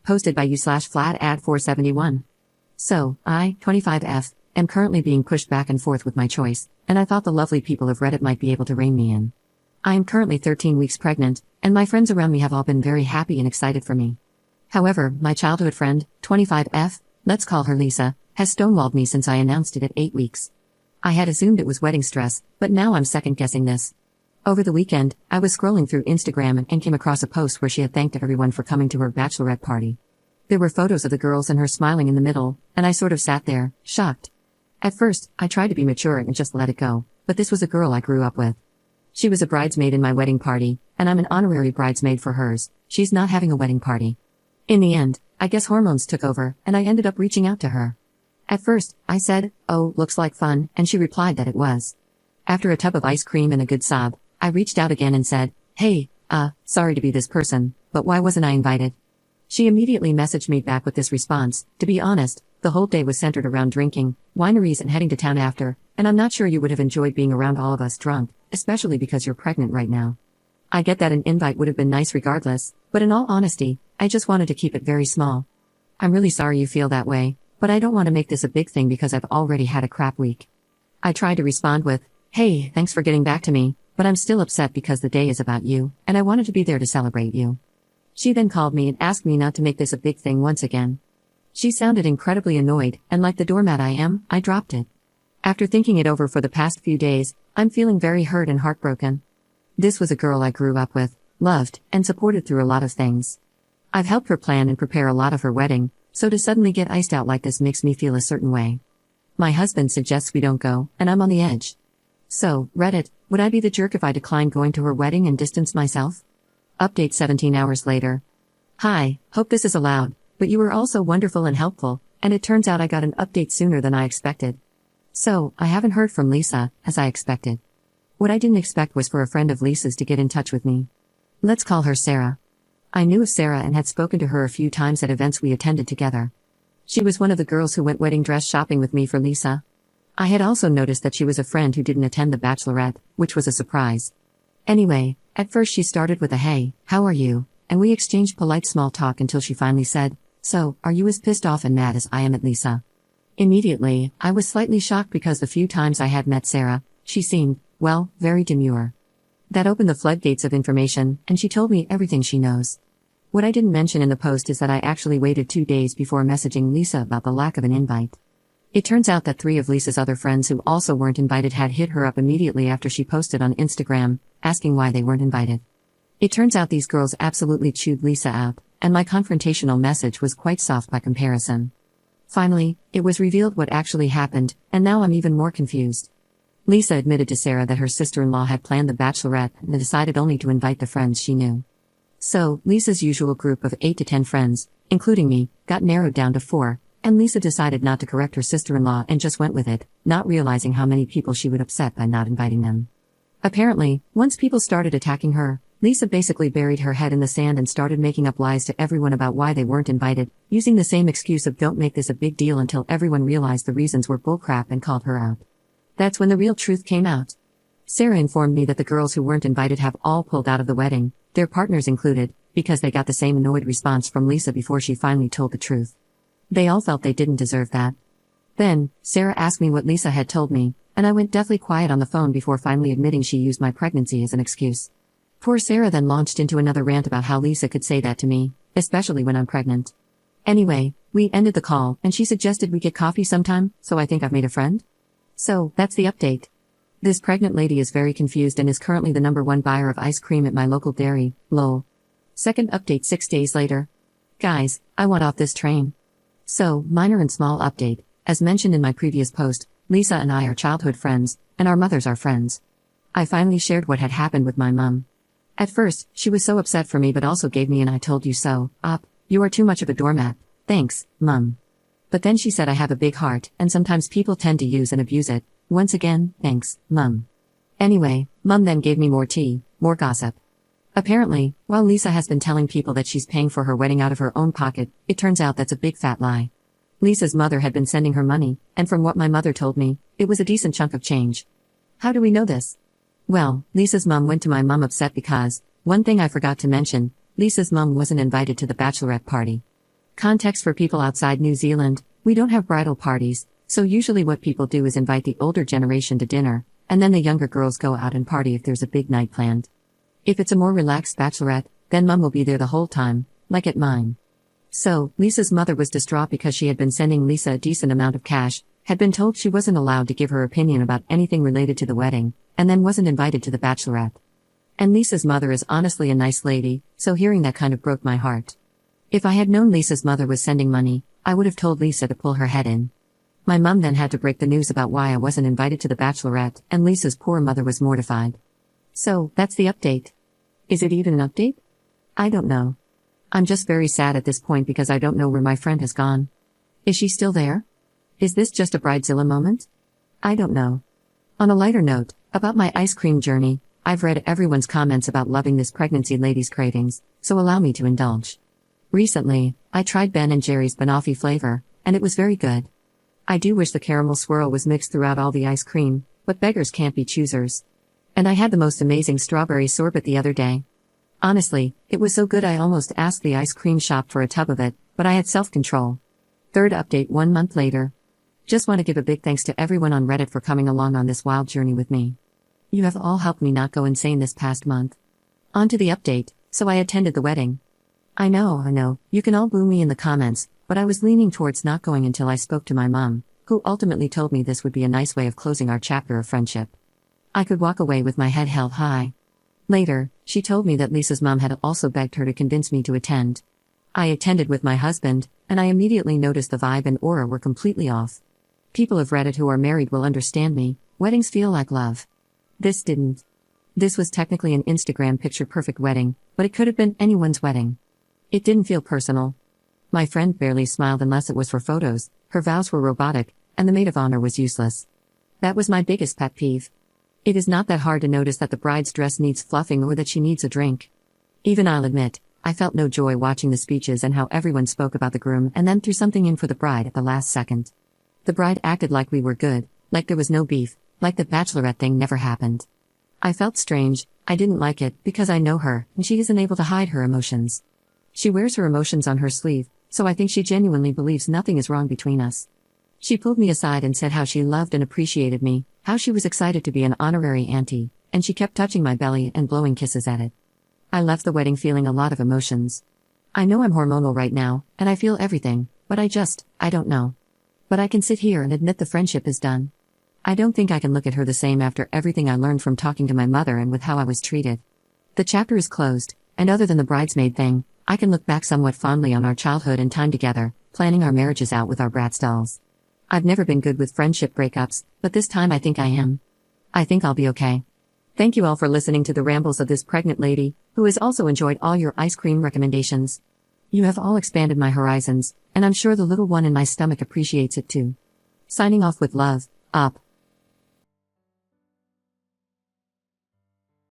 Hosted by u/flat ad471. So, I, 25F, am currently being pushed back and forth with my choice, and I thought the lovely people of Reddit might be able to rein me in. I am currently 13 weeks pregnant, and my friends around me have all been very happy and excited for me. However, my childhood friend, 25F, let's call her Lisa, has stonewalled me since I announced it at 8 weeks. I had assumed it was wedding stress, but now I'm second-guessing this. Over the weekend, I was scrolling through Instagram and came across a post where she had thanked everyone for coming to her bachelorette party. There were photos of the girls and her smiling in the middle, and I sort of sat there, shocked. At first, I tried to be mature and just let it go, but this was a girl I grew up with. She was a bridesmaid in my wedding party, and I'm an honorary bridesmaid for hers. She's not having a wedding party. In the end, I guess hormones took over, and I ended up reaching out to her. At first, I said, "Oh, looks like fun," and she replied that it was. After a tub of ice cream and a good sob, I reached out again and said, "Hey, sorry to be this person, but why wasn't I invited?" She immediately messaged me back with this response: "To be honest, the whole day was centered around drinking, wineries and heading to town after, and I'm not sure you would have enjoyed being around all of us drunk, especially because you're pregnant right now. I get that an invite would have been nice regardless, but in all honesty, I just wanted to keep it very small. I'm really sorry you feel that way, but I don't want to make this a big thing because I've already had a crap week." I tried to respond with, "Hey, thanks for getting back to me, but I'm still upset because the day is about you, and I wanted to be there to celebrate you." She then called me and asked me not to make this a big thing once again. She sounded incredibly annoyed, and like the doormat I am, I dropped it. After thinking it over for the past few days, I'm feeling very hurt and heartbroken. This was a girl I grew up with, loved, and supported through a lot of things. I've helped her plan and prepare a lot of her wedding, so to suddenly get iced out like this makes me feel a certain way. My husband suggests we don't go, and I'm on the edge. So, Reddit, would I be the jerk if I declined going to her wedding and distanced myself? Update 17 hours later. Hi, hope this is allowed, but you were also wonderful and helpful, and it turns out I got an update sooner than I expected. So, I haven't heard from Lisa, as I expected. What I didn't expect was for a friend of Lisa's to get in touch with me. Let's call her Sarah. I knew of Sarah and had spoken to her a few times at events we attended together. She was one of the girls who went wedding dress shopping with me for Lisa. I had also noticed that she was a friend who didn't attend the bachelorette, which was a surprise. Anyway, at first she started with a "Hey, how are you?" and we exchanged polite small talk until she finally said, "So, are you as pissed off and mad as I am at Lisa?" Immediately, I was slightly shocked because the few times I had met Sarah, she seemed, well, very demure. That opened the floodgates of information, and she told me everything she knows. What I didn't mention in the post is that I actually waited 2 days before messaging Lisa about the lack of an invite. It turns out that 3 of Lisa's other friends who also weren't invited had hit her up immediately after she posted on Instagram, asking why they weren't invited. It turns out these girls absolutely chewed Lisa out, and my confrontational message was quite soft by comparison. Finally, it was revealed what actually happened, and now I'm even more confused. Lisa admitted to Sarah that her sister-in-law had planned the bachelorette and decided only to invite the friends she knew. So, Lisa's usual group of 8 to 10 friends, including me, got narrowed down to 4, and Lisa decided not to correct her sister-in-law and just went with it, not realizing how many people she would upset by not inviting them. Apparently, once people started attacking her, Lisa basically buried her head in the sand and started making up lies to everyone about why they weren't invited, using the same excuse of "don't make this a big deal" until everyone realized the reasons were bullcrap and called her out. That's when the real truth came out. Sarah informed me that the girls who weren't invited have all pulled out of the wedding, their partners included, because they got the same annoyed response from Lisa before she finally told the truth. They all felt they didn't deserve that. Then, Sarah asked me what Lisa had told me, and I went deathly quiet on the phone before finally admitting she used my pregnancy as an excuse. Poor Sarah then launched into another rant about how Lisa could say that to me, especially when I'm pregnant. Anyway, we ended the call, and she suggested we get coffee sometime, so I think I've made a friend? So, that's the update. This pregnant lady is very confused and is currently the #1 buyer of ice cream at my local dairy, lol. Second update 6 days later. Guys, I want off this train. So, minor and small update, as mentioned in my previous post, Lisa and I are childhood friends, and our mothers are friends. I finally shared what had happened with my mum. At first, she was so upset for me but also gave me an "I told you so" up. "You are too much of a doormat. Thanks, Mum." But then she said I have a big heart, and sometimes people tend to use and abuse it. Once again, thanks, Mum. Anyway, Mum then gave me more tea, more gossip. Apparently, while Lisa has been telling people that she's paying for her wedding out of her own pocket, it turns out that's a big fat lie. Lisa's mother had been sending her money, and from what my mother told me, it was a decent chunk of change. How do we know this? Well, Lisa's mum went to my mum upset because, one thing I forgot to mention, Lisa's mum wasn't invited to the bachelorette party. Context for people outside New Zealand: we don't have bridal parties, so usually what people do is invite the older generation to dinner, and then the younger girls go out and party if there's a big night planned. If it's a more relaxed bachelorette, then mum will be there the whole time, like at mine. So, Lisa's mother was distraught because she had been sending Lisa a decent amount of cash, had been told she wasn't allowed to give her opinion about anything related to the wedding, and then wasn't invited to the bachelorette. And Lisa's mother is honestly a nice lady, so hearing that kind of broke my heart. If I had known Lisa's mother was sending money, I would have told Lisa to pull her head in. My mum then had to break the news about why I wasn't invited to the bachelorette, and Lisa's poor mother was mortified. So, that's the update. Is it even an update? I don't know. I'm just very sad at this point because I don't know where my friend has gone. Is she still there? Is this just a bridezilla moment? I don't know. On a lighter note, about my ice cream journey, I've read everyone's comments about loving this pregnancy lady's cravings, so allow me to indulge. Recently, I tried Ben & Jerry's banoffee flavor, and it was very good. I do wish the caramel swirl was mixed throughout all the ice cream, but beggars can't be choosers. And I had the most amazing strawberry sorbet the other day. Honestly, it was so good I almost asked the ice cream shop for a tub of it, but I had self-control. Third update 1 month later. Just want to give a big thanks to everyone on Reddit for coming along on this wild journey with me. You have all helped me not go insane this past month. On to the update: so I attended the wedding. I know, you can all boo me in the comments, but I was leaning towards not going until I spoke to my mom, who ultimately told me this would be a nice way of closing our chapter of friendship. I could walk away with my head held high. Later, she told me that Lisa's mom had also begged her to convince me to attend. I attended with my husband, and I immediately noticed the vibe and aura were completely off. People of Reddit who are married will understand me: weddings feel like love. This didn't. This was technically an Instagram picture-perfect wedding, but it could have been anyone's wedding. It didn't feel personal. My friend barely smiled unless it was for photos, her vows were robotic, and the maid of honor was useless. That was my biggest pet peeve. It is not that hard to notice that the bride's dress needs fluffing or that she needs a drink. Even I'll admit, I felt no joy watching the speeches and how everyone spoke about the groom and then threw something in for the bride at the last second. The bride acted like we were good, like there was no beef, like the bachelorette thing never happened. I felt strange. I didn't like it, because I know her, and she isn't able to hide her emotions. She wears her emotions on her sleeve, so I think she genuinely believes nothing is wrong between us. She pulled me aside and said how she loved and appreciated me, how she was excited to be an honorary auntie, and she kept touching my belly and blowing kisses at it. I left the wedding feeling a lot of emotions. I know I'm hormonal right now, and I feel everything, but I don't know. But I can sit here and admit the friendship is done. I don't think I can look at her the same after everything I learned from talking to my mother and with how I was treated. The chapter is closed, and other than the bridesmaid thing, I can look back somewhat fondly on our childhood and time together, planning our marriages out with our bratz dolls. I've never been good with friendship breakups, but this time I think I am. I think I'll be okay. Thank you all for listening to the rambles of this pregnant lady, who has also enjoyed all your ice cream recommendations. You have all expanded my horizons, and I'm sure the little one in my stomach appreciates it too. Signing off with love, up.